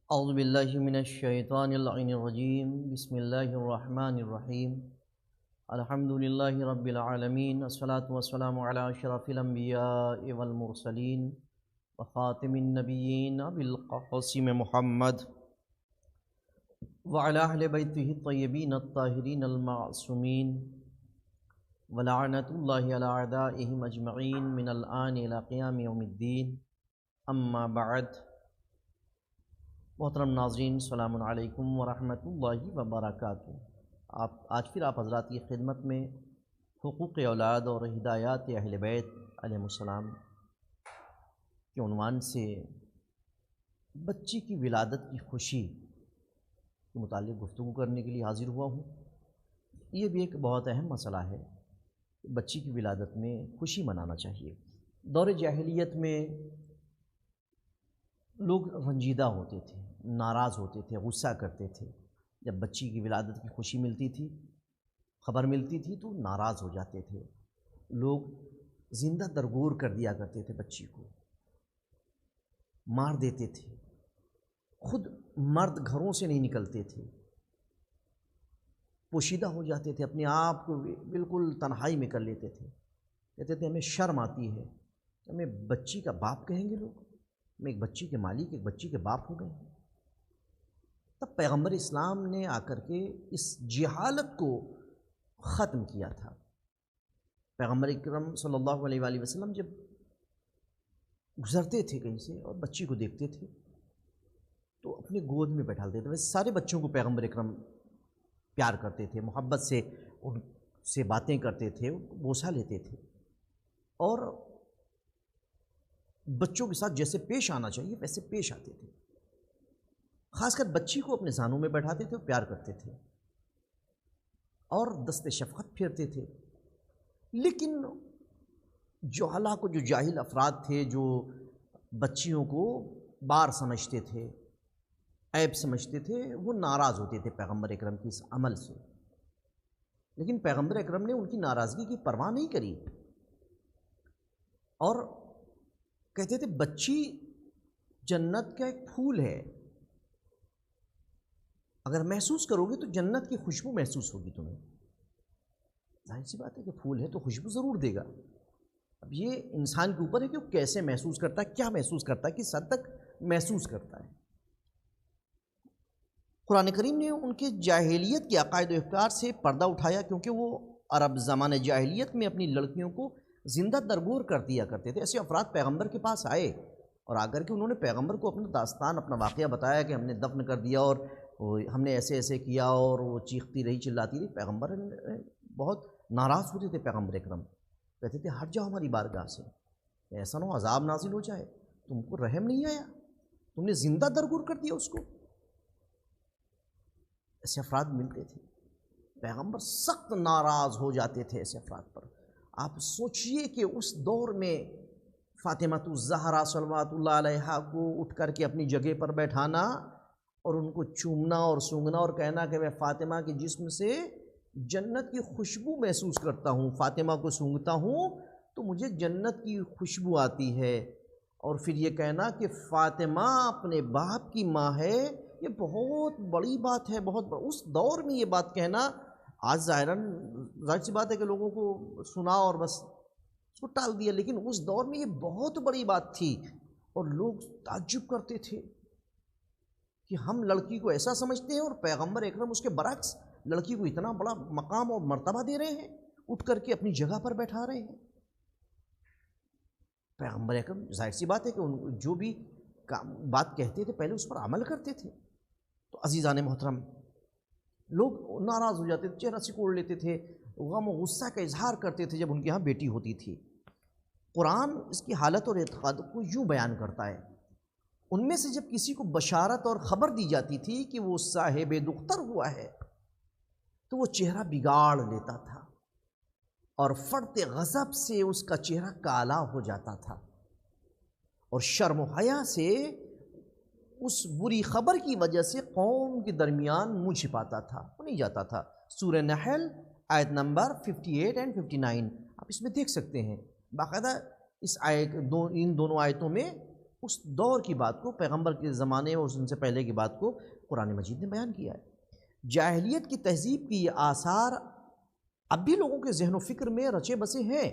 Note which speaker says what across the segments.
Speaker 1: اعوذ باللہ من الشیطان اللعین الرجیم بسم اللہ الرحمن الرحیم الحمد للہ رب العالمین والصلاة والسلام علی اشرف الانبیاء والمرسلین وخاتم النبیین ابی القاسم محمد وعلی اہل بیتہ الطیبین الطاہرین المعصومین ولعنۃ اللہ علی اعدائہم اجمعین من الآن الی قیام یوم الدین اما بعد۔ محترم ناظرین، السلام علیکم ورحمۃ اللہ وبرکاتہ۔ آج پھر آپ حضرات کی خدمت میں حقوق اولاد اور ہدایات اہل بیت علیہ السلام کے عنوان سے بچی کی ولادت کی خوشی کے متعلق گفتگو کرنے کے لیے حاضر ہوا ہوں۔ یہ بھی ایک بہت اہم مسئلہ ہے، بچی کی ولادت میں خوشی منانا چاہیے۔ دور جاہلیت میں لوگ رنجیدہ ہوتے تھے، ناراض ہوتے تھے، غصہ کرتے تھے۔ جب بچی کی ولادت کی خوشی ملتی تھی، خبر ملتی تھی تو ناراض ہو جاتے تھے۔ لوگ زندہ درگور کر دیا کرتے تھے، بچی کو مار دیتے تھے۔ خود مرد گھروں سے نہیں نکلتے تھے، پوشیدہ ہو جاتے تھے، اپنے آپ کو بالکل تنہائی میں کر لیتے تھے۔ کہتے تھے ہمیں شرم آتی ہے، ہمیں بچی کا باپ کہیں گے لوگ، ہم ایک بچی کے مالک، ایک بچی کے باپ ہو گئے ہیں۔ تب پیغمبر اسلام نے آ کر کے اس جہالت کو ختم کیا تھا۔ پیغمبر اکرم صلی اللہ علیہ وآلہ وسلم جب گزرتے تھے کہیں سے اور بچی کو دیکھتے تھے تو اپنی گود میں بیٹھا لیتے تھے۔ ویسے سارے بچوں کو پیغمبر اکرم پیار کرتے تھے، محبت سے ان سے باتیں کرتے تھے، بوسہ لیتے تھے، اور بچوں کے ساتھ جیسے پیش آنا چاہیے ویسے پیش آتے تھے۔ خاص کر بچی کو اپنے زانوں میں بیٹھاتے تھے اور پیار کرتے تھے اور دست شفقت پھیرتے تھے۔ لیکن جہلا کو، جو جاہل افراد تھے، جو بچیوں کو بار سمجھتے تھے، عیب سمجھتے تھے، وہ ناراض ہوتے تھے پیغمبر اکرم کی اس عمل سے۔ لیکن پیغمبر اکرم نے ان کی ناراضگی کی پرواہ نہیں کری اور کہتے تھے بچی جنت کا ایک پھول ہے، اگر محسوس کرو گے تو جنت کی خوشبو محسوس ہوگی تمہیں۔ ظاہر سی بات ہے کہ پھول ہے تو خوشبو ضرور دے گا۔ اب یہ انسان کے اوپر ہے کہ وہ کیسے محسوس کرتا ہے، کیا محسوس کرتا ہے، کس حد تک محسوس کرتا ہے۔ قرآن کریم نے ان کے جاہلیت کے عقائد و افکار سے پردہ اٹھایا، کیونکہ وہ عرب زمانہ جاہلیت میں اپنی لڑکیوں کو زندہ درگور کر دیا کرتے تھے۔ ایسے افراد پیغمبر کے پاس آئے اور آ کر کے انہوں نے پیغمبر کو اپنا داستان، اپنا واقعہ بتایا کہ ہم نے دفن کر دیا اور ہم نے ایسے ایسے کیا، اور وہ چیختی رہی، چلاتی رہی۔ پیغمبر بہت ناراض ہوتے تھے پیغمبر اکرم، کہتے تھے ہٹ جاؤ ہماری بارگاہ سے، ایسا نہ ہو عذاب نازل ہو جائے، تم کو رحم نہیں آیا، تم نے زندہ درگور کر دیا اس کو۔ ایسے افراد ملتے تھے، پیغمبر سخت ناراض ہو جاتے تھے ایسے افراد پر۔ آپ سوچئے کہ اس دور میں فاطمہ الزہرا صلوات اللہ علیہا کو اٹھ کر کے اپنی جگہ پر بیٹھانا اور ان کو چومنا اور سونگنا اور کہنا کہ میں فاطمہ کے جسم سے جنت کی خوشبو محسوس کرتا ہوں، فاطمہ کو سونگتا ہوں تو مجھے جنت کی خوشبو آتی ہے، اور پھر یہ کہنا کہ فاطمہ اپنے باپ کی ماں ہے، یہ بہت بڑی بات ہے، اس دور میں یہ بات کہنا۔ آج ظاہر سی بات ہے کہ لوگوں کو سنا اور بس اس کو ٹال دیا، لیکن اس دور میں یہ بہت بڑی بات تھی اور لوگ تعجب کرتے تھے کہ ہم لڑکی کو ایسا سمجھتے ہیں اور پیغمبر اکرم اس کے برعکس لڑکی کو اتنا بڑا مقام اور مرتبہ دے رہے ہیں، اٹھ کر کے اپنی جگہ پر بیٹھا رہے ہیں۔ پیغمبر اکرم ظاہر سی بات ہے کہ جو بھی بات کہتے تھے پہلے اس پر عمل کرتے تھے۔ تو عزیزان محترم، لوگ ناراض ہو جاتے تھے، چہرہ سکوڑ لیتے تھے، غم و غصہ کا اظہار کرتے تھے جب ان کے ہاں بیٹی ہوتی تھی۔ قرآن اس کی حالت اور اعتقاد کو یوں بیان کرتا ہے، ان میں سے جب کسی کو بشارت اور خبر دی جاتی تھی کہ وہ صاحب دختر ہوا ہے تو وہ چہرہ بگاڑ لیتا تھا اور فرط غضب سے اس کا چہرہ کالا ہو جاتا تھا، اور شرم و حیا سے اس بری خبر کی وجہ سے قوم کے درمیان منہ چھپاتا تھا، وہ نہیں جاتا تھا۔ سورہ نحل آیت نمبر 58 اور 59 آپ اس میں دیکھ سکتے ہیں، باقاعدہ ان دونوں آیتوں میں اس دور کی بات کو، پیغمبر کے زمانے اور ان سے پہلے کی بات کو قرآن مجید نے بیان کیا ہے۔ جاہلیت کی تہذیب کی یہ آثار اب بھی لوگوں کے ذہن و فکر میں رچے بسے ہیں۔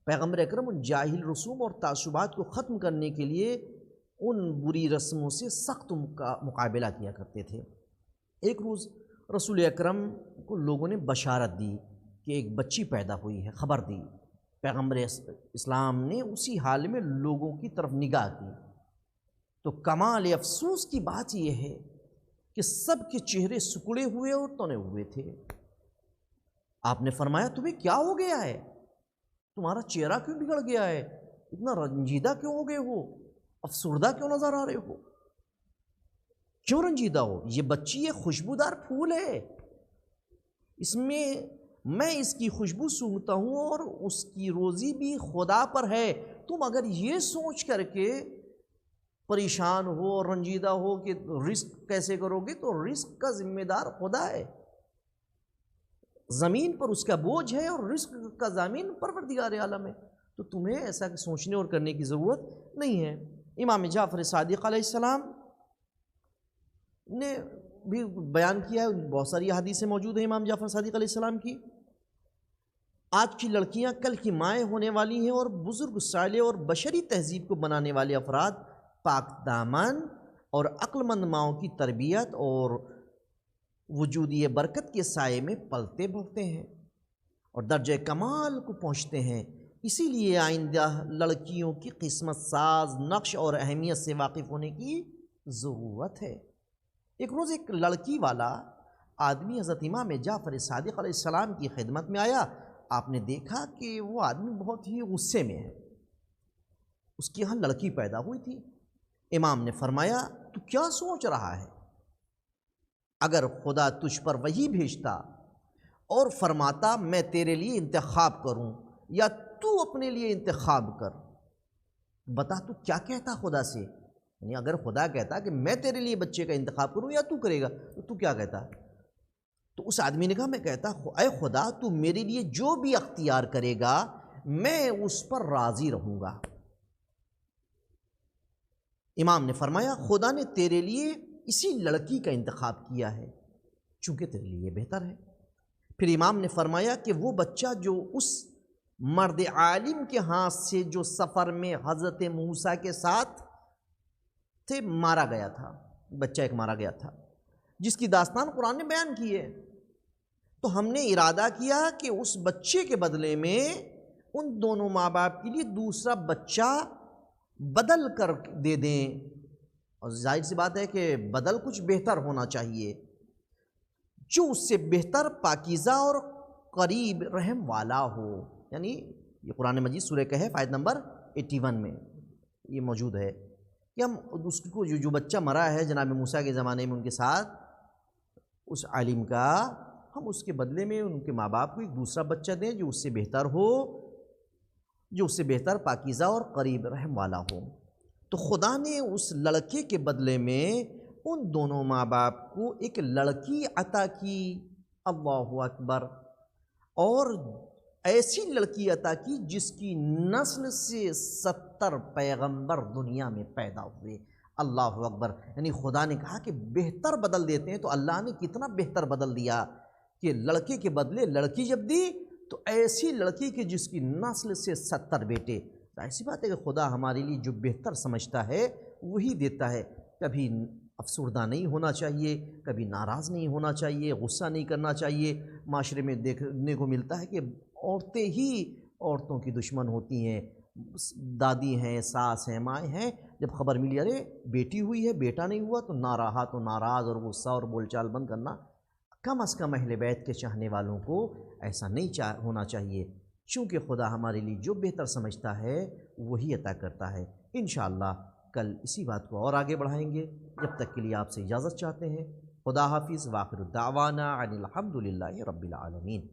Speaker 1: پیغمبر اکرم ان جاہل رسوم اور تعصبات کو ختم کرنے کے لیے ان بری رسموں سے سخت مقابلہ کیا کرتے تھے۔ ایک روز رسول اکرم کو لوگوں نے بشارت دی کہ ایک بچی پیدا ہوئی ہے، خبر دی۔ پیغمبر اسلام نے اسی حال میں لوگوں کی طرف نگاہ کی تو کمال افسوس کی بات یہ ہے کہ سب کے چہرے سکڑے ہوئے اور تنے ہوئے تھے۔ آپ نے فرمایا تمہیں کیا ہو گیا ہے؟ تمہارا چہرہ کیوں بگڑ گیا ہے؟ اتنا رنجیدہ کیوں ہو گئے ہو؟ افسردہ کیوں نظر آ رہے ہو؟ کیوں رنجیدہ ہو؟ یہ بچی ایک خوشبودار پھول ہے، میں اس کی خوشبو سونگھتا ہوں اور اس کی روزی بھی خدا پر ہے۔ تم اگر یہ سوچ کر کے پریشان ہو اور رنجیدہ ہو کہ رزق کیسے کرو گے، تو رزق کا ذمہ دار خدا ہے، زمین پر اس کا بوجھ ہے اور رزق کا ضامن پروردگار عالم ہے، تو تمہیں ایسا سوچنے اور کرنے کی ضرورت نہیں ہے۔ امام جعفر صادق علیہ السلام نے بھی بیان کیا ہے، بہت ساری حدیثیں موجود ہیں امام جعفر صادق علیہ السلام کی۔ آج کی لڑکیاں کل کی مائیں ہونے والی ہیں، اور بزرگ صالح اور بشری تہذیب کو بنانے والے افراد پاک دامن اور عقل مند ماؤں کی تربیت اور وجودی برکت کے سائے میں پلتے بڑھتے ہیں اور درجہ کمال کو پہنچتے ہیں۔ اسی لیے آئندہ لڑکیوں کی قسمت ساز نقش اور اہمیت سے واقف ہونے کی ضرورت ہے۔ ایک روز ایک لڑکی والا آدمی حضرت امام جعفر صادق علیہ السلام کی خدمت میں آیا۔ آپ نے دیکھا کہ وہ آدمی بہت ہی غصے میں ہے، اس کے یہاں لڑکی پیدا ہوئی تھی۔ امام نے فرمایا تو کیا سوچ رہا ہے؟ اگر خدا تجھ پر وحی بھیجتا اور فرماتا میں تیرے لیے انتخاب کروں یا تو اپنے لیے انتخاب کر، بتا تو کیا کہتا خدا سے؟ یعنی اگر خدا کہتا کہ میں تیرے لیے بچے کا انتخاب کروں یا تو کرے گا، تو کیا کہتا؟ تو اس آدمی نے کہا میں کہتا اے خدا تو میرے لیے جو بھی اختیار کرے گا میں اس پر راضی رہوں گا۔ امام نے فرمایا خدا نے تیرے لیے اسی لڑکی کا انتخاب کیا ہے چونکہ تیرے لیے بہتر ہے۔ پھر امام نے فرمایا کہ وہ بچہ جو اس مرد عالم کے ہاتھ سے جو سفر میں حضرت موسیٰ کے ساتھ تھے مارا گیا تھا، بچہ ایک مارا گیا تھا جس کی داستان قرآن نے بیان کی ہے، تو ہم نے ارادہ کیا کہ اس بچے کے بدلے میں ان دونوں ماں باپ کے لیے دوسرا بچہ بدل کر دے دیں، اور ظاہر سی بات ہے کہ بدل کچھ بہتر ہونا چاہیے جو اس سے بہتر، پاکیزہ اور قریب رحم والا ہو۔ یعنی یہ قرآن مجید سورہ کہف آیت نمبر 81 میں یہ موجود ہے کہ ہم اس کو جو بچہ مرا ہے جناب موسیٰ کے زمانے میں ان کے ساتھ اس عالم کا، ہم اس کے بدلے میں ان کے ماں باپ کو ایک دوسرا بچہ دیں جو اس سے بہتر ہو، جو اس سے بہتر، پاکیزہ اور قریب رحم والا ہو۔ تو خدا نے اس لڑکے کے بدلے میں ان دونوں ماں باپ کو ایک لڑکی عطا کی، اللہ اکبر، اور ایسی لڑکی عطا کی جس کی نسل سے 70 پیغمبر دنیا میں پیدا ہوئے، اللہ اکبر۔ یعنی خدا نے کہا کہ بہتر بدل دیتے ہیں، تو اللہ نے کتنا بہتر بدل دیا کہ لڑکے کے بدلے لڑکی جب دی تو ایسی لڑکی کہ جس کی نسل سے 70 بیٹے۔ ایسی بات ہے کہ خدا ہمارے لیے جو بہتر سمجھتا ہے وہی دیتا ہے۔ کبھی افسردہ نہیں ہونا چاہیے، کبھی ناراض نہیں ہونا چاہیے، غصہ نہیں کرنا چاہیے۔ معاشرے میں دیکھنے کو ملتا ہے کہ عورتیں ہی عورتوں کی دشمن ہوتی ہیں، دادی ہیں، ساس ہیں، مائیں ہیں، جب خبر ملی ارے بیٹی ہوئی ہے بیٹا نہیں ہوا تو ناراحت و ناراض اور غصہ اور بول چال بند کرنا۔ کم از کم اہل بیت کے چاہنے والوں کو ایسا نہیں ہونا چاہیے، چونکہ خدا ہمارے لیے جو بہتر سمجھتا ہے وہی عطا کرتا ہے۔ انشاءاللہ کل اسی بات کو اور آگے بڑھائیں گے، جب تک کے لیے آپ سے اجازت چاہتے ہیں۔ خدا حافظ، وآخر الدعوانا ان الحمد للہ رب العالمین۔